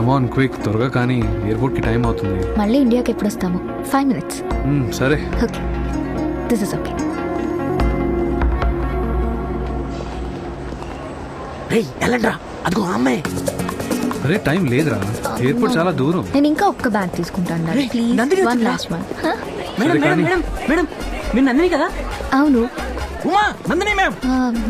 Come on quick, త్వరగా కానీ airport కి టైం అవుతుంది. మళ్ళీ ఇండియాకి ఎప్పుడు వస్తాము? 5 minutes. సరే ఓకే, దిస్ ఇస్ ఓకే. వెళ్ళండ్రా, అదిగో అమ్మాయి. అరే టైం లేదురా, ఎయిర్పోర్ట్ చాలా దూరం. నేను ఇంకా ఒక్క బ్యాగ్ తీసుకుంటాను ప్లీజ్. నందిని వన్ వచ్చిందా? Last one. Madam madam madam madam మీరు నందిని కదా? అవును. ఉమా నందిని మ్యామ్.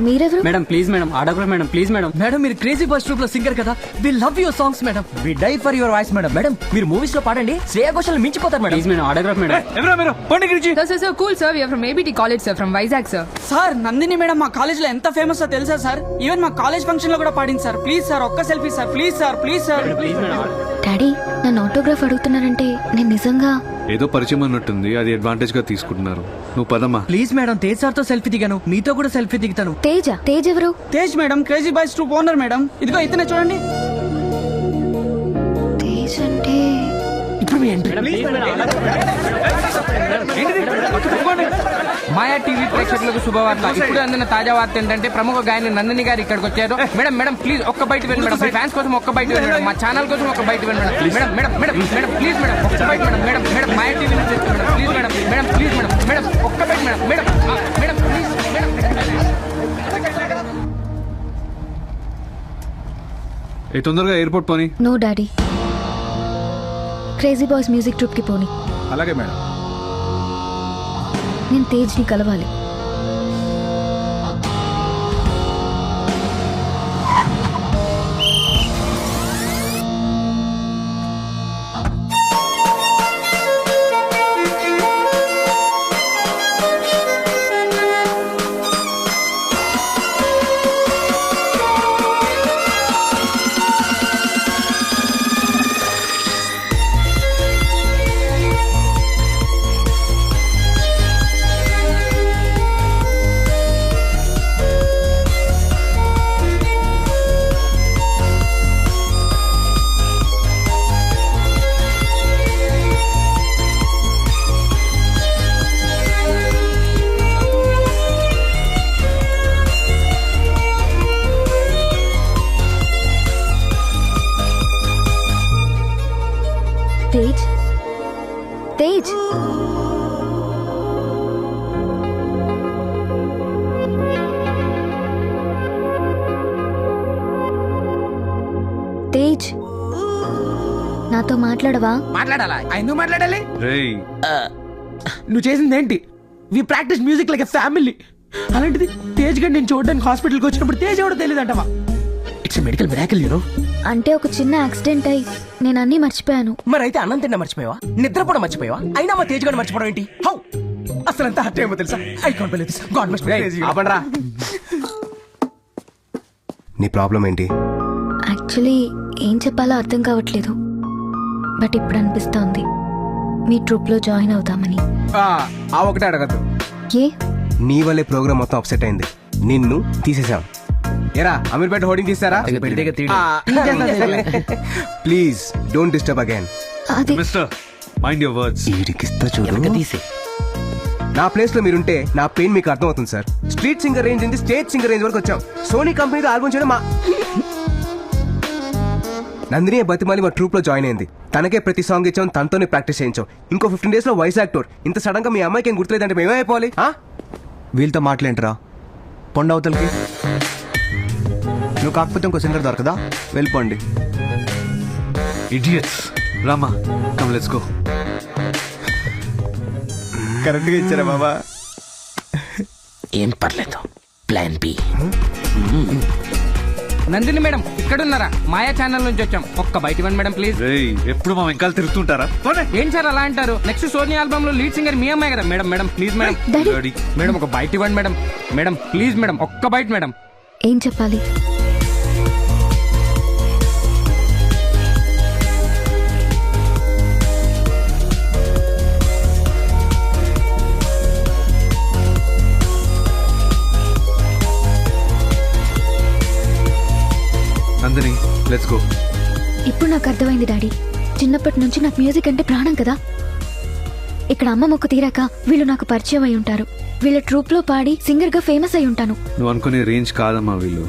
మీరెవరు? Madam please madam, autograph madam please madam. Madam మీరు క్రేజీ బాయ్స్ ట్రూప్ లో సింగర్ కదా, we love your songs madam, we die for your voice madam. Madam మీరు movies లో పాడండి, శ్రేయా ఘోషల్ మించిపోతారు madam. Please madam, autograph madam. ఎవరా మీరు పండి గురించి? Sir, cool sir. We are from ABT College sir, from Vizag sir. Sir Nandini madam మా college లో ఎంత ఫేమస్ తెలుసా సార్? ఈవెన్ మా కాలేజ్ ఫంక్షన్ లో కూడా పాడింది సార్. ప్లీజ్ సార్ ఒక్క selfie sir, please sir, please sir. Daddy నన్ను ఆటోగ్రాఫ్ అడుగుతున్నారంటే నేను నిజంగా ఏదో పరిచయం అన్నట్టుంది, అది అడ్వాంటేజ్ గా తీసుకుంటున్నారు. నువ్వు పదమ్మా. ప్లీజ్ మేడం, తేజ్ సార్ తో సెల్ఫీ దిగాను, మీతో కూడా సెల్ఫీ దిగుతాను. తేజ్ ఎవరు? Tej madam crazy boys troupe owner madam. ఇదిగో ఇతనే చూడండి. తేజ్ అంటే ఇప్పుడు మీ ఎంట్రీ. మాయా టీవీ ప్రేక్షకులకు శుభవార్త. ఇప్పుడు అందిన తాజా వార్త ఏంటంటే ప్రముఖ గాయని నందిని గారు ఇక్కడికి వచ్చారు. మేడం మేడం ప్లీజ్ ఒక్క బయట వెళ్ళి మేడం, ఫ్యాన్స్ కోసం ఒక్క బయట వెళ్ళి మేడం, మా ఛానల్ కోసం ఒక బయట వెళ్ళి madam. Madam madam madam madam please madam ఒక్క బయట madam. Madam madam Maya TV నుంచి madam, please madam. Madam please madam, madam ఒక్క బయట madam. Madam madam please madam. ఏ తొందరగా ఎయిర్పోర్ట్ పోనీ. No daddy, crazy boys music troupe కి పోని. అలాగే మేడం. నేను తేజ్ ని కలవాలి. తేజ్, తేజ్, తేజ్ నాతో మాట్లాడవా? మాట్లాడాలా? ఎందుకు మాట్లాడాలి? రేయ్ నువ్వు చేసింది ఏంటి? We practice music like a family. అలాంటిది తేజ్ గడ్ నేను చూడడానికి హాస్పిటల్కి వచ్చినప్పుడు తేజ్ ఎవడో తెలియదు అంటవా? It's medical miracle you know. అంటే ఒక చిన్న యాక్సిడెంట్ అయి నేను అన్నీ మర్చిపోయాను. మరి అయితే అన్నం తిన్నా మర్చిపోయావా? నిద్రపోవడం మర్చిపోయావా? అయినా మా తేజ్ గడ్ మర్చిపోవడం ఏంటి? హౌ అసలు అంత హర్ట్ ఏమో తెలుసా? I can't believe this. God must be crazy. ఆపండ్రా. నీ ప్రాబ్లం ఏంటి? యాక్చువల్లీ ఏం చెప్పాలో అర్థం కావట్లేదు, బట్ ఇప్పుడు అనిపిస్తోంది మీ ట్రూప్లో జాయిన్ అవుతామని. ఆ ఒకటే అడగద్దు. ఏ? నీ వల్లే ప్రోగ్రామ్ మొత్తం అప్సెట్ అయింది. నిన్ను తీసేసాం. ఎరా అమీర్పేట హోర్డింగ్ తీసారా? Please don't disturb again. అది మిస్టర్ మైండ్ యువర్ వర్డ్స్. ఈడికిస్తా చూడు. నా ప్లేస్ లో మీరుంటే నా పెయిన్ మీకు అర్థం అవుతుంది సార్. స్ట్రీట్ సింగర్ రేంజ్ నుంచి స్టేజ్ సింగర్ రేంజ్ వరకు వచ్చాం. సోనీ కంపెనీతో ఆల్బమ్ చేయడం మా నందిని బతిమాలి మా ట్రూప్ లో జాయిన్ అయింది. తనకే ప్రతి సాంగ్ ఇచ్చాం, తనతోనే ప్రాక్టీస్ చేయించాం. ఇంకో 15 days లో వైజాగ్ టూర్. ఇంత సడన్ గా మీ అమ్మాయికి ఏం గుర్తులేదంటే మేమైపోవాలి? వీళ్ళతో మాట్లాడరా పొండవతలకి. నువ్వు కాకపోతే ఇంకో సింగర్ దొరకదా? వెళ్ళిపోండి. Idiots. Rama come let's go. Correct గా ఇచ్చారా బాబా? ఏం పర్లేదు, ప్లాన్ బి. నందిని మేడం ఇక్కడున్నారా? మాయా ఛానల్ నుంచి వచ్చాం, ఒక్క బయట ఇవ్వండి మేడం ప్లీజ్. రేయ్ ఎప్పుడు మా వెంకాల తిరుగుతుంటారా? ఏం సార్ అలా అంటారు? నెక్స్ట్ సోనీ ఆల్బమ్ లో లీడ్ సింగర్ మీ అమ్మాయి కదా madam. Madam please madam. Daddy madam ఒక బయట ఇవ్వండి మేడం. మేడం ప్లీజ్ మేడం ఒక్క బయట మేడం. ఏం చెప్పాలి? Nandini let's go. ఇప్పుడు నాకు అర్థమైంది డాడీ, చిన్నప్పటి నుంచి నాకు మ్యూజిక్ అంటే ప్రాణం కదా. ఇక్కడ అమ్మ మొక్కు తీరాక వీళ్ళు నాకు పరిచయం అయి ఉంటారు. వీళ్ళ ట్రూప్ లో పాడి సింగర్ గా ఫేమస్ అయి ఉంటాను. నువ్వు అనుకునే రేంజ్ కాదమ్మా వీళ్ళు.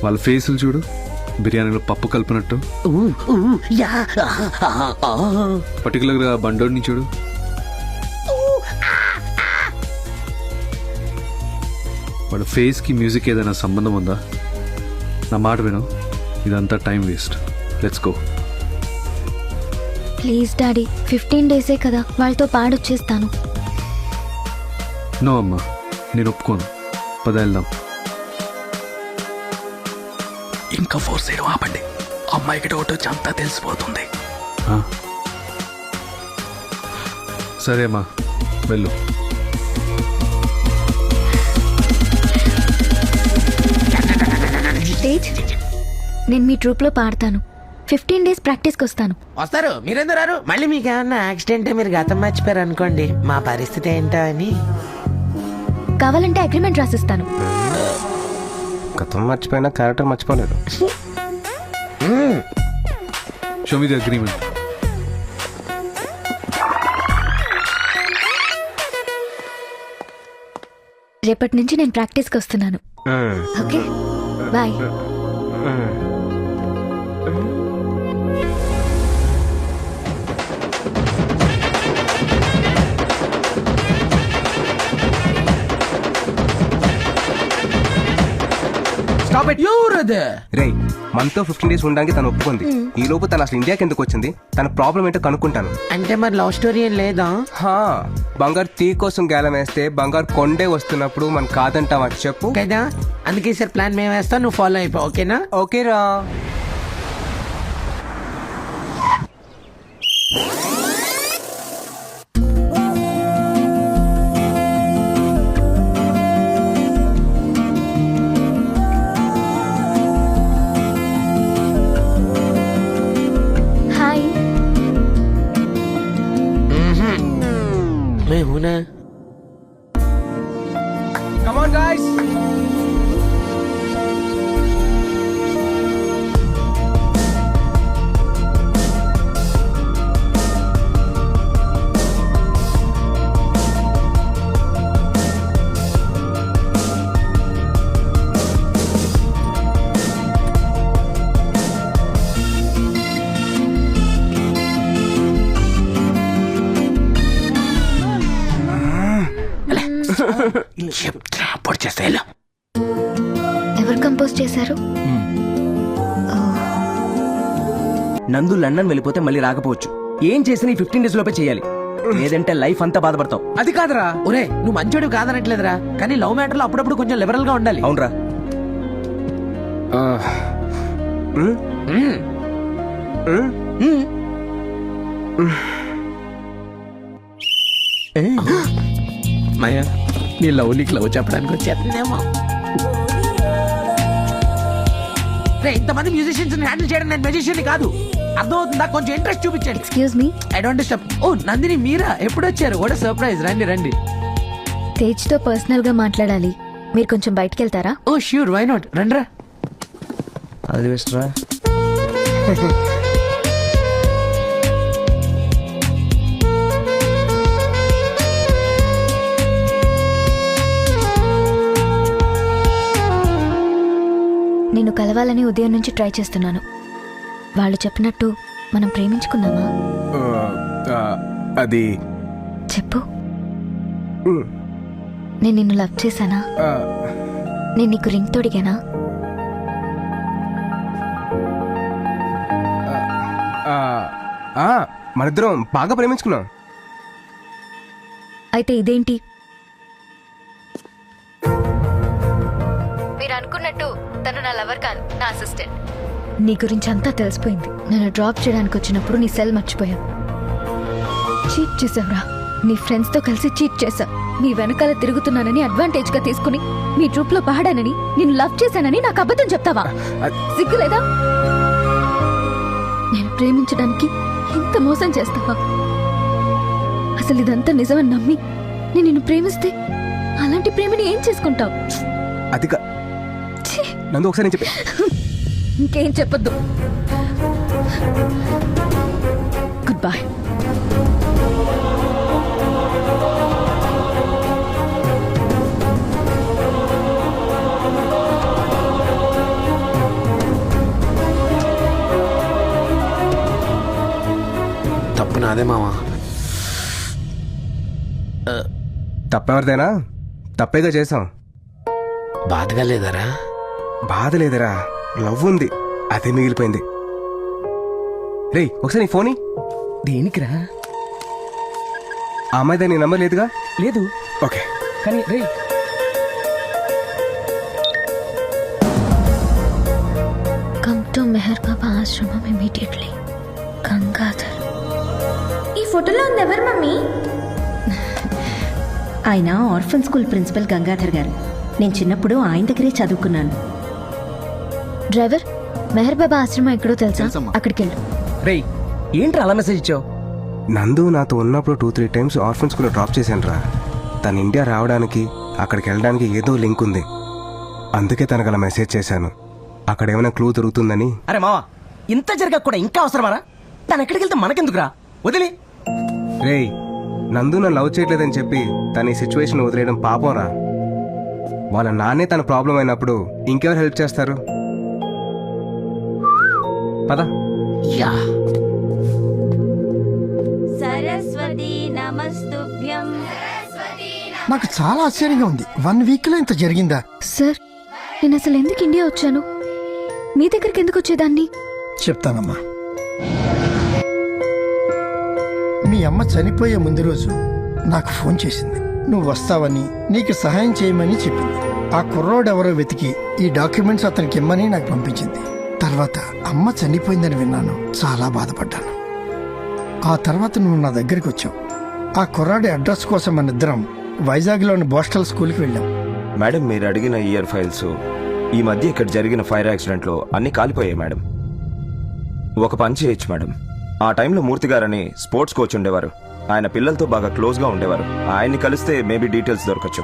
వాళ్ళ ఫేసులు చూడు, బిర్యానీలో పప్పు కలిపినట్టు పర్టికులర్గా బండోడిని చూడు. వాడు ఫేస్కి మ్యూజిక్ ఏదైనా సంబంధం ఉందా? నా మాట విను, ఇదంతా time waste. Let's go. Please daddy, 15 డేసే కదా, వాళ్ళతో పాడొచ్చేస్తాను. నో అమ్మా, నేను ఒప్పుకోను. పద వెళ్దాం. ఇంకా ఫోర్స్ చేయడం ఆపండి. అమ్మాయికి డౌట్ వచ్చి అంతా తెలిసిపోతుంది. ఆ? సరే అమ్మా, వెళ్ళు. తేజ్, నేను మీ ట్రూప్లో పాడతాను. 15 డేస్ ప్రాక్టీస్కి వస్తాను. వస్తారు, మీరెందుకు రారు? మళ్ళీ మీకు ఏమన్నా యాక్సిడెంట్ మీరు గతం మర్చిపోయారు అనుకోండి, మా పరిస్థితి ఏంటో అని. కావాలంటే అగ్రిమెంట్ రాసిస్తాను. గతం మర్చిపోయినా క్యారెక్టర్ మర్చిపోలేదు. Show me the agreement. రేపటి నుంచి నేను ప్రాక్టీస్కి వస్తున్నాను. Okay, bye. Stop it. ఎవరది? రే, మనతో 15 డేస్ ఉండడానికి తను ఒప్పుకుంది. ఈ లోపు తను అసలు ఇండియాకి ఎందుకు వచ్చింది, తన ప్రాబ్లం ఏంటో కనుక్కుంటాను. అంటే మరి లవ్ స్టోరీ ఏం లేదా? హా, బంగారు తీ కోసం గేలం వేస్తే బంగారు కొండే వస్తున్నప్పుడు మనం కాదంటావా చెప్పు. కదా, అందుకే సార్ ప్లాన్ మేము వేస్తాం, నువ్వు ఫాలో అయిపో. ఓకేనా? ఓకేరా. హాయ్. మేమునా? Come on guys. చెప్తా, పొడి చేస్తా. ఎవరు కంపోజ్ చేశారు? నందు లండన్ వెళ్ళిపోతే మళ్ళీ రాకపోవచ్చు. ఏం చేసినా ఈ 15 డేస్ లోపే చేయాలి, లేదంటే లైఫ్ అంతా బాధపడతావు. అది కాదురా. ఒరే, నువ్వు మంచోడు కాదనట్లేదురా, కానీ లవ్ మ్యాటర్ లో అప్పుడప్పుడు కొంచెం లిబరల్ గా ఉండాలి. అవునరా. మయ, నీ లవ్ నీకు లవ్ చెప్పడానికి వచ్చేస్తుందేమో. ఇంతమంది మ్యూజిషియన్స్ హ్యాండిల్ చేయడం నేను మ్యూజిషియన్ కాదు, అర్థమవుతుందా? కొంచెం ఇంట్రెస్ట్ చూపించండి. Excuse me. I don't disturb. ఓ నందిని, మీరా? ఎప్పుడు వచ్చారు? What surprise. రండి రండి. తేజ్తో పర్సనల్ గా మాట్లాడాలి, మీరు కొంచెం బయటికి వెళ్తారా? ఓ ష్యూర్, వై నాట్. రండ్రా. అది వేస్ట్రా. నిన్ను కలవాలని ఉదయం నుంచి ట్రై చేస్తున్నాను. వాళ్ళు చెప్పినట్టు మనం ప్రేమించుకుందామా? అది చెప్పు. నేను నిన్ను లవ్ చేశానా? నేను నీకు రింగ్ తోడిగానా? మనిద్దరం బాగా ప్రేమించుకున్నాం. అయితే ఇదేంటి? మీరు అనుకున్నట్టు తను నా లవర్ కాదు, నా అసిస్టెంట్. నీ గురించి అంతా తెలిసిపోయింది. నన్ను డ్రాప్ చేయడానికి వచ్చినప్పుడు నీ సెల్ మర్చిపోయావు. చీట్ చేసావురా. నీ ఫ్రెండ్స్ తో కలిసి చీట్ చేశా. నీ వెనకాల తిరుగుతున్నానని అడ్వాంటేజ్ గా తీసుకుని మీ ట్రూప్ లో పాడానని, నిన్ను లవ్ చేశానని నాకు అబద్ధం చెప్తావా? సిగ్గులేదా? నేను ప్రేమించడానికి ఇంత మోసం చేస్తావా? అసలు ఇదంతా నిజమని నమ్మి నేను నిన్ను ప్రేమిస్తే అలాంటి ప్రేమని ఏం చేసుకుంటావు? అది నందు, ఒకసారి నేను చెప్పే. ఇంకేం చెప్పొద్దు. Good bye. నాదే మావా. తప్పెవరిదేనా? తప్పేగా చేసాం. బాధగా లేదరా? బాధ లేదురా, లవ్ ఉంది, అదే మిగిలిపోయింది. రేయ్ ఒకసారి నీ ఫోన్ దేనికిరా? ఆ అమ్మాయిదే నీ నంబర్ లేదుగా? లేదు. ఓకే. కానీ రే, కమ్ టు మెహర్ బాబా ఆశ్రమం ఇమీడియట్లీ. గంగాధర్. ఈ ఫోటోలో ఉంది ఎవరు మమ్మీ? ఆయన ఆర్ఫన్ స్కూల్ ప్రిన్సిపల్ గంగాధర్ గారు. నేను చిన్నప్పుడు ఆయన దగ్గరే చదువుకున్నాను. డ్రైవర్, మెహర్ బాబా ఆశ్రమం ఎక్కడో తెలుసా? అక్కడికి వెళ్ళు. రేయ్ ఏంట్రా అలా మెసేజ్ ఇచ్చావు? నందు నాతో ఉన్నప్పుడు 2-3 టైమ్స్ ఆర్ఫన్ స్కూల్లో డ్రాప్ చేశాను రా. తను ఇండియా రావడానికి అక్కడికి వెళ్ళడానికి ఏదో లింక్ ఉంది, అందుకే తనకు అలా మెసేజ్ చేశాను. అక్కడ ఏమైనా క్లూ దొరుకుతుందని. అరే మావా, ఇంత జరగక కూడా ఇంకా అవసరమారా? తను ఎక్కడికి వెళ్తే మనకెందుకురా? వదిలే. రేయ్ నందు నన్ను లవ్ చేయట్లేదని చెప్పి తన ఈ సిచ్యువేషన్ వదిలేయడం పాపం రా. వాళ్ళ నాన్నే తన ప్రాబ్లం అయినప్పుడు ఇంకెవరు హెల్ప్ చేస్తారు? పద. సరస్వతి నమస్తుభ్యం. నాకు చాలా ఆశ్చర్యంగా ఉంది. 1 వీక్ లో ఇంత జరిగిందా? సార్, నేను అసలు ఎందుకు ఇండియా వచ్చాను? మీ దగ్గరికి ఎందుకు వచ్చేదాన్ని? చెప్తానమ్మా. మీ అమ్మ చనిపోయే ముందు రోజు నాకు ఫోన్ చేసింది. నువ్వు వస్తావని, నీకు సహాయం చేయమని చెప్పింది. ఆ కుర్రోడెవరో వెతికి ఈ డాక్యుమెంట్స్ అతనికి ఇమ్మని నాకు పంపించింది. తర్వాత అమ్మ చనిపోయిందని విన్నాను, చాలా బాధపడ్డాను. ఆ తర్వాత నువ్వు నా దగ్గరికి వచ్చావు. ఆ కుర్రాడి అడ్రస్ కోసం మన ఇద్దరం వైజాగ్లోని బోస్టల్ స్కూల్కి వెళ్ళాం. మేడం, మీరు అడిగిన ఇయర్ ఫైల్స్ ఈ మధ్య ఇక్కడ జరిగిన ఫైర్ యాక్సిడెంట్లో అన్ని కాలిపోయాయి మేడం. ఒక పని చేయొచ్చు మేడం, ఆ టైంలో మూర్తి గారని స్పోర్ట్స్ కోచ్ ఉండేవారు. ఆయన పిల్లలతో బాగా క్లోజ్గా ఉండేవారు. ఆయన్ని కలిస్తే మేబీ డీటెయిల్స్ దొరకచ్చు.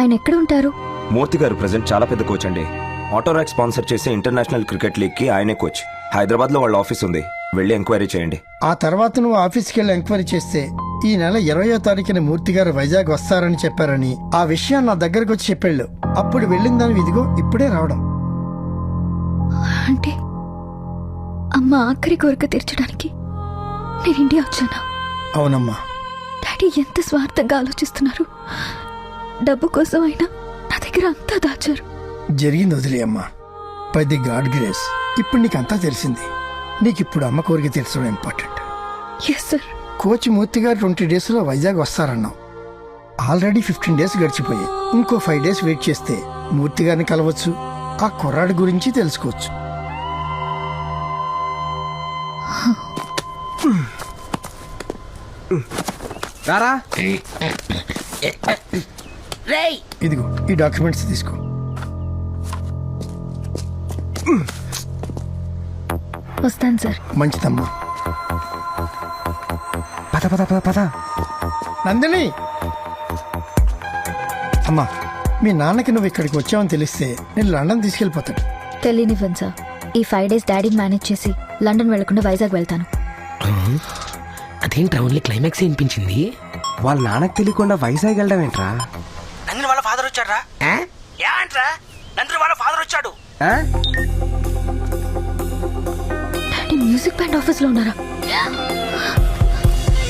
ఆయన ఎక్కడ ఉంటారు? మూర్తి గారు ప్రజెంట్ చాలా పెద్ద కోచ్ అండి. ఆటోరాక్ స్పాన్సర్ చేసే ఇంటర్నేషనల్ క్రికెట్ లీగ్కి ఆయనే కోచ్. హైదరాబాద్లో వాళ్ళ ఆఫీస్ ఉంది, వెళ్ళి ఎంక్వైరీ చేయండి. ఆ తర్వాత నువ్వు ఆఫీస్కి వెళ్ళి ఎంక్వైరీ చేస్తే ఈ నెల 20వ తారీఖున మూర్తి గారు వైజాగ్ వస్తారని చెప్పారని ఆ విషయం నా దగ్గరకు వచ్చి చెప్పాళ్ళు. అప్పుడు వెళ్ళిందని ఇదిగో ఇప్పుడే రావడం. అంటే అమ్మ ఆఖరి కోరిక తీర్చడానికి నేను ఇండియా వచ్చానా? అవునమ్మా. డాడీ ఎంత స్వార్థంగా ఆలోచిస్తున్నారు. డబ్బు కోసం అయినా నా దగ్గర అంతా దాచారు. జరిగింది వదిలే అమ్మా. బై ది గాడ్ గ్రేస్ ఇప్పుడు నీకంతా తెలిసింది. నీకిప్పుడు అమ్మ కోరిక తీర్చడం important. Yes sir. Coach Murthy గారు 20 డేస్లో వైజాగ్ వస్తారన్నావు. ఆల్రెడీ 15 డేస్ గడిచిపోయాయి. ఇంకో 5 డేస్ వెయిట్ చేస్తే మూర్తి గారిని కలవచ్చు, ఆ కుర్రాడి గురించి తెలుసుకోవచ్చు. రారా. ఇదిగో ఈ డాక్యుమెంట్స్ తీసుకో. వస్తాను సార్. మంచిదమ్మా. పద పద పద పద. నందిని, అమ్మా మీ నాన్నకి నువ్వు ఇక్కడికి వచ్చావని తెలిస్తే నేను లండన్ తీసుకెళ్ళిపోతాడు. తెలియనివ్వండి సార్. ఈ 5 డేస్ డాడీని మేనేజ్ చేసి లండన్ వెళ్లకుండా వైజాగ్ వెళ్తాను. అదేంట్రా ఓన్లీ క్లైమాక్స్ వినిపించింది? వాళ్ళ నాన్నకు తెలియకుండా వైజాగ్ వెళ్ళడం ఏంట్రా? నందిని వాళ్ళ ఫాదర్ వచ్చాడ్రా. ఏంట్రా నందిని వాళ్ళ ఫాదర్ వచ్చాడు? డాడీ మ్యూజిక్ బ్యాండ్ ఆఫీస్ లో ఉన్నారా?